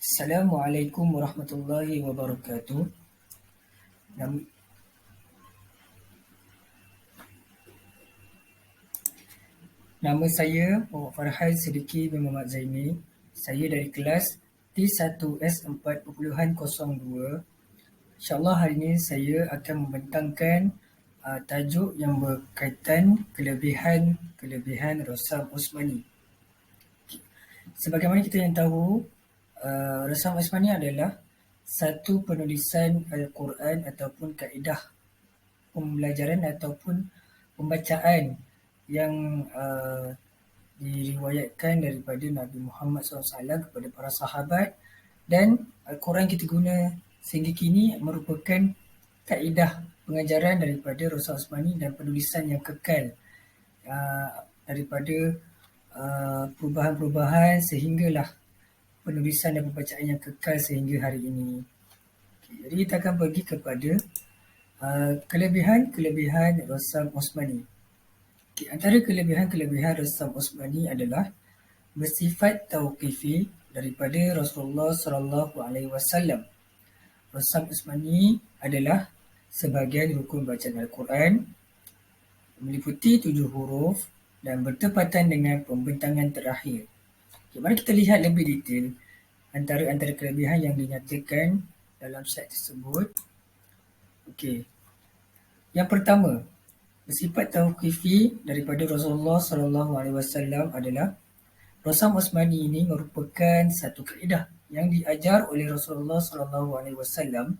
Assalamualaikum warahmatullahi wabarakatuh. Nam- Nama saya Muhammad Farhan Siddiqui bin Muhammad Zaini. Saya dari kelas T1S4.02. InsyaAllah hari ini saya akan membentangkan tajuk yang berkaitan kelebihan Rasam Osmani. Sebagaimana kita yang tahu, Rasam Osmani adalah satu penulisan Al-Quran ataupun kaedah pembelajaran ataupun pembacaan yang diriwayatkan daripada Nabi Muhammad SAW kepada para sahabat, dan Al-Quran kita guna sehingga kini merupakan kaedah pengajaran daripada Rasul Osmani dan penulisan yang kekal daripada perubahan-perubahan sehinggalah penulisan dan pembacaan yang kekal sehingga hari ini. Jadi kita akan pergi kepada kelebihan Rasam Osmani. Antara kelebihan Rasam Osmani adalah bersifat tauqifi daripada Rasulullah SAW. Rasam Osmani adalah sebahagian rukun bacaan Al-Quran, meliputi 7 huruf dan bertepatan dengan pembentangan terakhir. Mari kita lihat lebih detail antara kelebihan yang dinyatakan dalam slide tersebut. Yang pertama, bersifat tauqifi daripada Rasulullah SAW adalah Rasam Osmani ini merupakan satu kaedah yang diajar oleh Rasulullah SAW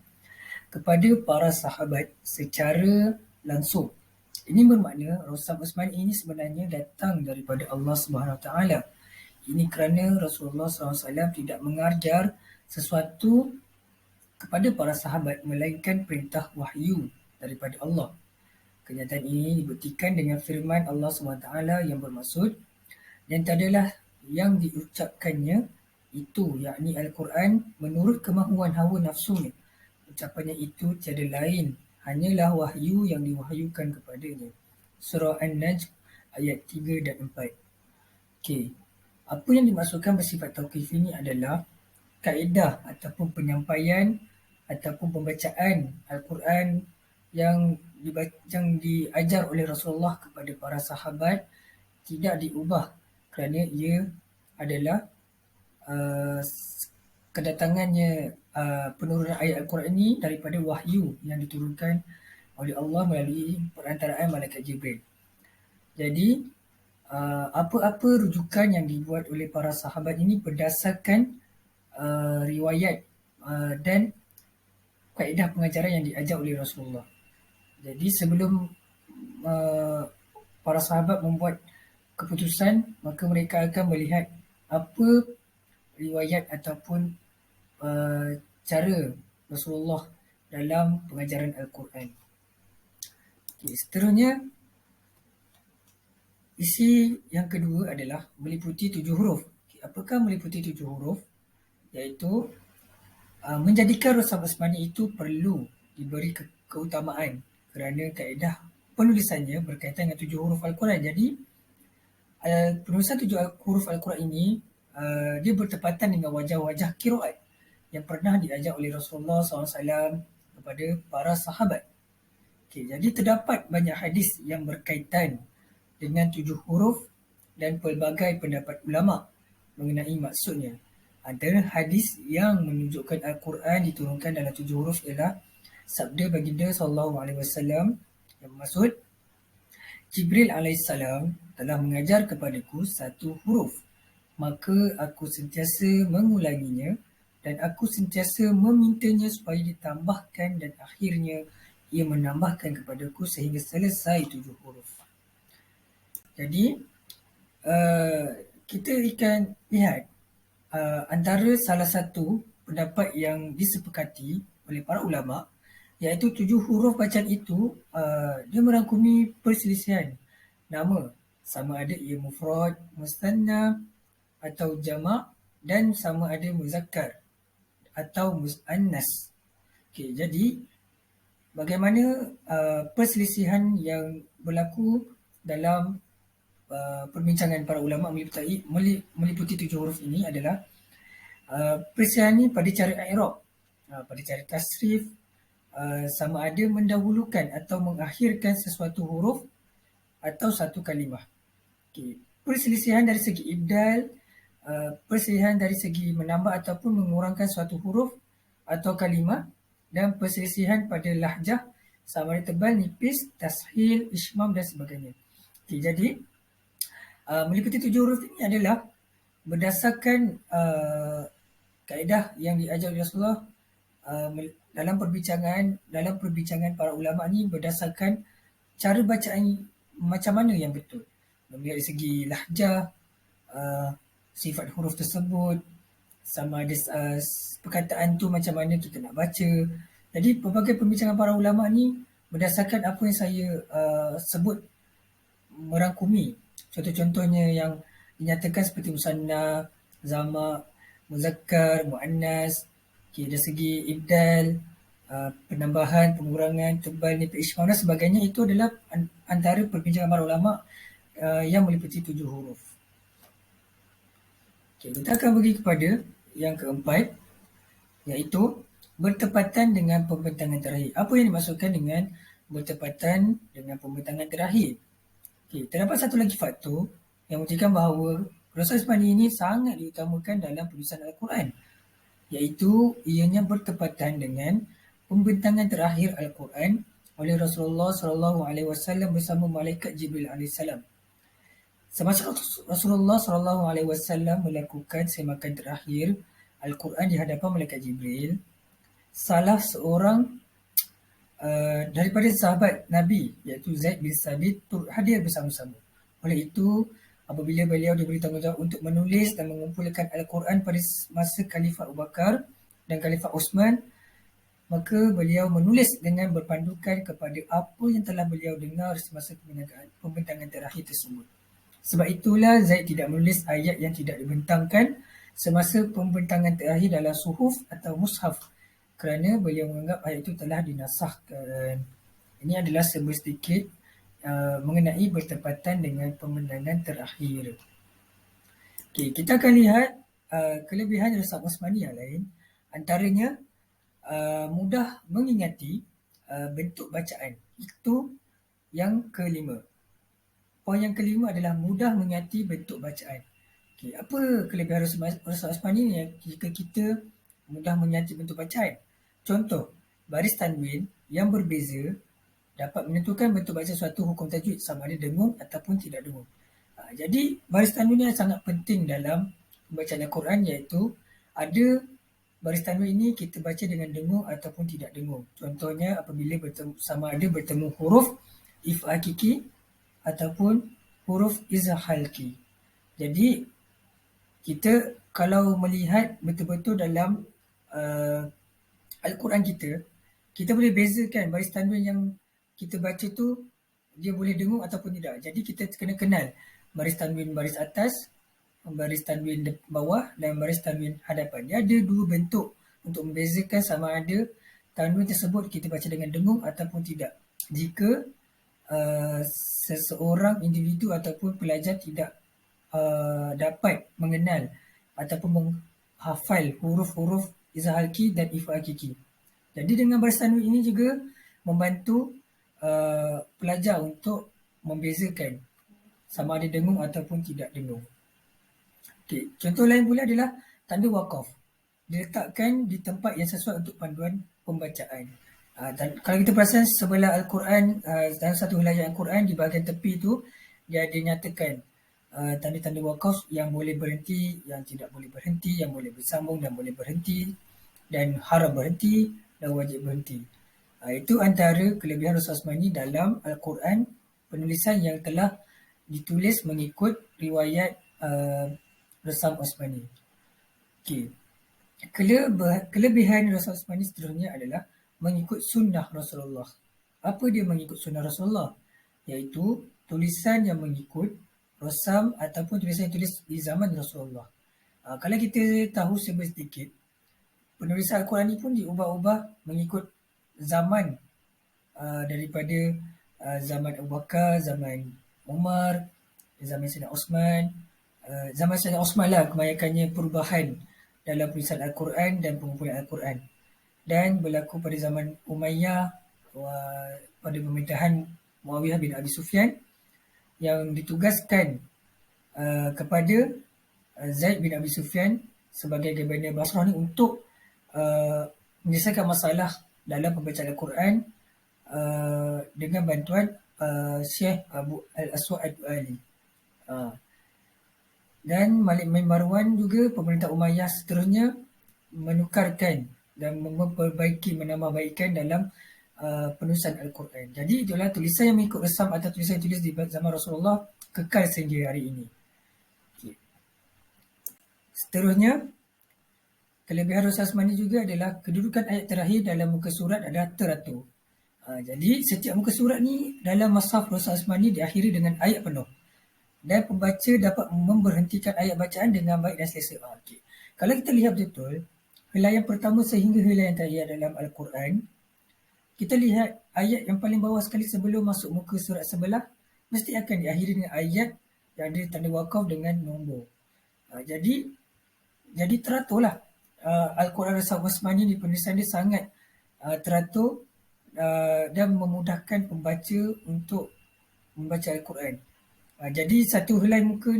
kepada para sahabat secara langsung. Ini bermakna Rasam Osmani ini sebenarnya datang daripada Allah SWT. Ini kerana Rasulullah SAW tidak mengajar sesuatu kepada para sahabat melainkan perintah wahyu daripada Allah. Kenyataan ini dibuktikan dengan firman Allah SWT yang bermaksud, dan tadalah yang diucapkannya itu, yakni Al-Quran, menurut kemahuan hawa nafsunya. Ucapannya itu tiada lain, hanyalah wahyu yang diwahyukan kepadanya. Surah An-Najm ayat 3 dan 4. Apa yang dimaksudkan bersifat tauqif ini adalah kaedah ataupun penyampaian ataupun pembacaan Al-Quran yang diajar oleh Rasulullah kepada para sahabat tidak diubah kerana ia adalah kedatangannya penurunan ayat Al-Quran ini daripada wahyu yang diturunkan oleh Allah melalui perantaraan Malaikat Jibril. Jadi apa-apa rujukan yang dibuat oleh para sahabat ini berdasarkan riwayat dan kaedah pengajaran yang diajar oleh Rasulullah. Jadi sebelum para sahabat membuat keputusan, maka mereka akan melihat apa riwayat ataupun cara Rasulullah dalam pengajaran Al-Quran. Seterusnya, isi yang kedua adalah meliputi 7 huruf. Apakah meliputi 7 huruf? Iaitu menjadikan Rasam Osmani itu perlu diberi keutamaan kerana kaedah penulisannya berkaitan dengan 7 huruf Al-Quran. Jadi penulisan 7 huruf Al-Quran ini dia bertepatan dengan wajah-wajah qiraat yang pernah diajar oleh Rasulullah SAW kepada para sahabat. Jadi terdapat banyak hadis yang berkaitan dengan 7 huruf dan pelbagai pendapat ulama mengenai maksudnya. Antara hadis yang menunjukkan Al-Quran diturunkan dalam 7 huruf ialah sabda baginda SAW yang bermaksud, Jibril AS telah mengajar kepadaku 1 huruf, maka aku sentiasa mengulanginya dan aku sentiasa memintanya supaya ditambahkan, dan akhirnya ia menambahkan kepadaku sehingga selesai 7 huruf. Jadi kita akan lihat antara salah satu pendapat yang disepakati oleh para ulama, iaitu 7 huruf bacaan itu dia merangkumi perselisihan nama, sama ada ia mufrad, mustanna atau jamak, dan sama ada muzakkar atau muannas. Jadi bagaimana perselisihan yang berlaku dalam perbincangan para ulama meliputi 7 huruf ini adalah Perselisihan ni pada cara i'rab, pada cara tasrif, sama ada mendahulukan atau mengakhirkan sesuatu huruf atau satu kalimah. Okay. Perselisihan dari segi ibdal, perselisihan dari segi menambah ataupun mengurangkan suatu huruf atau kalimah, dan perselisihan pada lahjah sama ada tebal, nipis, tashil, ishmam dan sebagainya. Okay, jadi meliputi 7 huruf ini adalah berdasarkan kaedah yang diajar oleh Rasulullah dalam perbincangan para ulama ni, berdasarkan cara bacaan macam mana yang betul. Melihat dari segi lahjah, sifat huruf tersebut, sama ada perkataan tu macam mana kita nak baca. Jadi pelbagai perbincangan para ulama ni berdasarkan apa yang saya sebut, merangkumi contoh-contohnya yang dinyatakan seperti musanna, zama, muzakkar, muannas. Okay, dari segi ibdal, penambahan, pengurangan, tebal, nipis, ishmam dan sebagainya, itu adalah antara perbincangan para ulama yang meliputi 7 huruf. Okay, kita akan pergi kepada yang keempat, iaitu bertepatan dengan pembentangan terakhir. Apa yang dimaksudkan dengan bertepatan dengan pembentangan terakhir? Okay, terdapat satu lagi faktor yang menunjukkan bahawa proses Usmani ini sangat diutamakan dalam penulisan Al-Quran, iaitu ianya bertepatan dengan pembentangan terakhir Al-Quran oleh Rasulullah SAW bersama malaikat Jibril AS. Semasa Rasulullah SAW melakukan semakan terakhir Al-Quran di hadapan malaikat Jibril, salah seorang daripada sahabat Nabi, iaitu Zaid bin Sabit, turut hadir bersama-sama. Oleh itu, apabila beliau diberi tanggungjawab untuk menulis dan mengumpulkan Al-Quran pada masa Khalifah Abu Bakar dan Khalifah Osman, maka beliau menulis dengan berpandukan kepada apa yang telah beliau dengar semasa pembentangan terakhir tersebut. Sebab itulah Zaid tidak menulis ayat yang tidak dibentangkan semasa pembentangan terakhir dalam suhuf atau mushaf, kerana beliau menganggap ayat itu telah dinasahkan. Ini adalah sedikit mengenai bertepatan dengan pembentangan terakhir. Okay, kita akan lihat kelebihan Resam Usmani yang lain. Antaranya mudah mengingati bentuk bacaan. Itu yang kelima. Poin yang kelima adalah mudah mengingati bentuk bacaan. Okay, apa kelebihan Resam Usmani ni jika kita mudah mengingati bentuk bacaan? Contoh, baris tanwin yang berbeza dapat menentukan bentuk baca suatu hukum tajwid, sama ada dengung ataupun tidak dengung. Jadi baris tanwin yang sangat penting dalam pembacaan Al-Quran, iaitu ada baris tanwin ini kita baca dengan dengung ataupun tidak dengung. Contohnya apabila sama ada bertemu huruf if hakiki ataupun huruf izah halki. Jadi kita kalau melihat betul-betul dalam Al-Quran kita boleh bezakan baris tanwin yang kita baca tu dia boleh dengung ataupun tidak. Jadi kita kena kenal baris tanwin baris atas, baris tanwin bawah dan baris tanwin hadapan. Dia ada dua bentuk untuk membezakan sama ada tanwin tersebut kita baca dengan dengung ataupun tidak. Jika seseorang individu ataupun pelajar tidak dapat mengenal ataupun menghafal huruf-huruf izah halki dan ifa hakiki. Jadi dengan baris tanwin ini juga membantu pelajar untuk membezakan sama ada dengung ataupun tidak dengung. Okay. Contoh lain pula adalah tanda wakaf. Diletakkan di tempat yang sesuai untuk panduan pembacaan. Dan kalau kita perasan sebelah Al-Quran, dalam satu helai Al-Quran di bahagian tepi tu, dia ada nyatakan tanda-tanda wakaf yang boleh berhenti, yang tidak boleh berhenti, yang boleh bersambung dan boleh berhenti, dan haram berhenti dan wajib berhenti. Itu antara kelebihan Resam Usmani dalam Al-Quran, penulisan yang telah ditulis mengikut riwayat Resam Usmani. Okay. Kelebihan Resam Usmani seterusnya adalah mengikut sunnah Rasulullah. Apa dia mengikut sunnah Rasulullah? Iaitu tulisan yang mengikut Resam ataupun tulisan yang tulis di zaman Rasulullah. Kalau kita tahu sedikit, penulisan Al-Quran ini pun diubah-ubah mengikut zaman, daripada zaman Abu Bakar, zaman Umar, zaman Sayyidina Osman. Zaman Sayyidina Osman lah kebanyakannya perubahan dalam penulisan Al-Quran dan pengumpulan Al-Quran, dan berlaku pada zaman Umayyah pada pemerintahan Muawiyah bin Abi Sufyan, yang ditugaskan kepada Zaid bin Abi Sufyan sebagai Gubernur Basrah ni untuk menyelesaikan masalah dalam pembacaan Al-Quran dengan bantuan Syekh Abu Al-Aswad Ad-Du'ali. Dan Malik bin Marwan juga, pemerintah Umayyah seterusnya menukarkan dan memperbaiki, menambahbaikkan dalam penulisan Al-Quran. Jadi itulah tulisan yang mengikut resam atau tulisan yang tulis di zaman Rasulullah kekal sehingga hari ini. Okay. Seterusnya, kelebihan Rasul Asmani juga adalah kedudukan ayat terakhir dalam muka surat adalah teratur. Jadi setiap muka surat ni dalam mushaf Rasul Asmani diakhiri dengan ayat penuh, dan pembaca dapat memberhentikan ayat bacaan dengan baik dan selesa. Okay. Kalau kita lihat betul, helaian pertama sehingga helaian terakhir dalam Al-Quran, kita lihat ayat yang paling bawah sekali sebelum masuk muka surat sebelah mesti akan diakhiri dengan ayat yang ada tanda wakaf dengan nombor. Jadi teraturlah. Al-Quran Rasul Asmani ni penulisan dia sangat teratur dan memudahkan pembaca untuk membaca Al-Quran. Jadi satu helai muka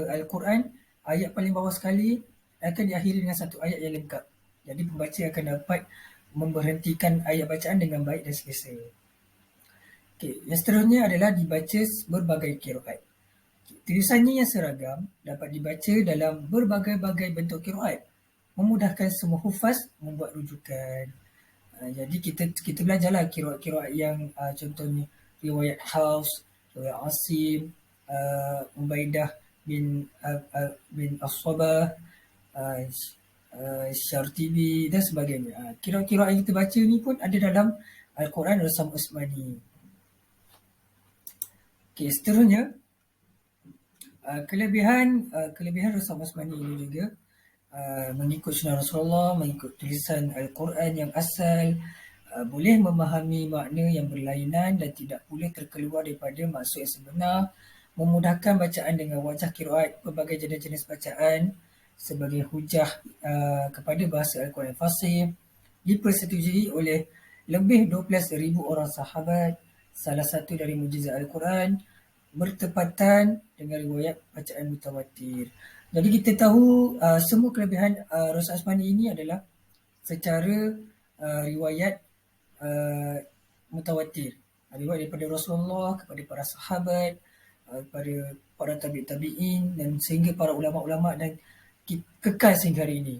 Al-Quran, ayat paling bawah sekali akan diakhiri dengan satu ayat yang lengkap. Jadi pembaca akan dapat memberhentikan ayat bacaan dengan baik dan selesa. Okay. Yang seterusnya adalah dibaca berbagai qiraat. Tulisannya yang seragam dapat dibaca dalam berbagai-bagai bentuk qiraat, memudahkan semua hufaz membuat rujukan. Jadi kita belajarlah qiraat yang contohnya riwayat Hafs, riwayat Asim, Ubaidah bin As-Sabah, Syartibi dan sebagainya. Qiraat yang kita baca ni pun ada dalam Al-Quran Rasam Usmani. Okay, seterusnya, kelebihan Rasam Usmani ini juga mengikut sunnah Rasulullah, mengikut tulisan Al-Quran yang asal, boleh memahami makna yang berlainan dan tidak boleh terkeluar daripada maksud yang sebenar, memudahkan bacaan dengan wajah qiraat berbagai jenis-jenis bacaan sebagai hujah kepada bahasa Al-Quran fasih, dipersetujui oleh lebih 12,000 orang sahabat, salah satu dari mukjizat Al-Quran, bertepatan dengan riwayat bacaan mutawatir. Jadi kita tahu semua kelebihan Rasul Asmani ini adalah secara riwayat mutawatir, riwayat daripada Rasulullah kepada para sahabat, kepada para tabi'in dan sehingga para ulama-ulama dan kekal sehingga hari ini.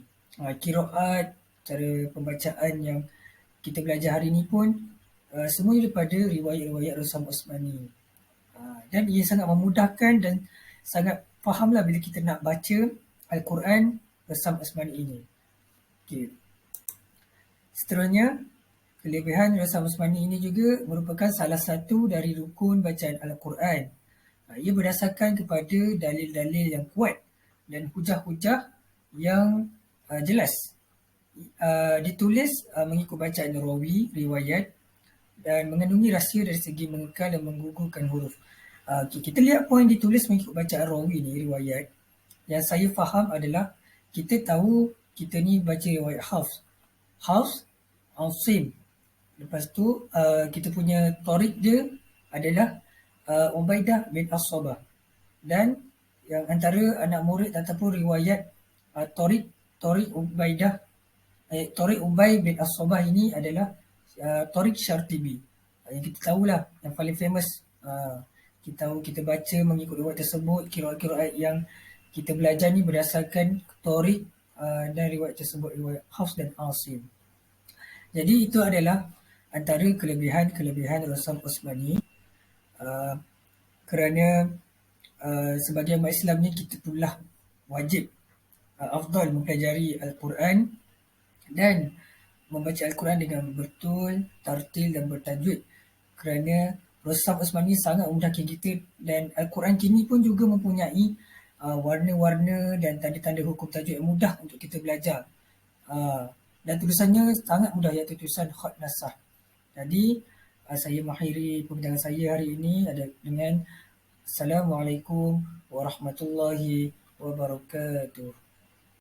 Qiraat, cara pembacaan yang kita belajar hari ini pun semuanya daripada riwayat-riwayat Rasul Asmani. Dan ia sangat memudahkan dan sangat fahamlah bila kita nak baca Al-Quran Rasul Asmani ini. Okay. Seterusnya, kelebihan Rasul Asmani ini juga merupakan salah satu dari rukun bacaan Al-Quran. Ia berdasarkan kepada dalil-dalil yang kuat dan hujah-hujah yang jelas. Ditulis mengikut bacaan rawi, riwayat, dan mengandungi rahsia dari segi mengekal dan menggugurkan huruf. Kita lihat poin ditulis mengikut bacaan rawi ni, riwayat. Yang saya faham adalah kita tahu kita ni baca riwayat Hafs, Asim. Lepas tu kita punya Tariq dia adalah Ubaidah bin As-Sabah. Dan yang antara anak murid ataupun riwayat Tariq Ubay bin As-Sabah ini adalah Tariq Syartibi. Yang kita tahulah, yang paling famous. Kita tahu, kita baca mengikut riwayat tersebut. Qiraat yang kita belajar ni berdasarkan Tariq dan riwayat tersebut, riwayat Hafs dan Asim. Jadi itu adalah antara kelebihan Rasul Usmani. Kerana sebagai umat Islam ni kita perlulah wajib afdal mempelajari Al-Quran dan membaca Al-Quran dengan betul, tartil dan bertajwid. Kerana Rasul Usmani sangat memudahkan kita, dan Al-Quran kini pun juga mempunyai warna-warna dan tanda-tanda hukum tajwid yang mudah untuk kita belajar. Dan tulisannya sangat mudah, iaitu tulisan khat nasah. Jadi saya mengakhiri perbincangan saya hari ini dengan Assalamualaikum warahmatullahi wabarakatuh.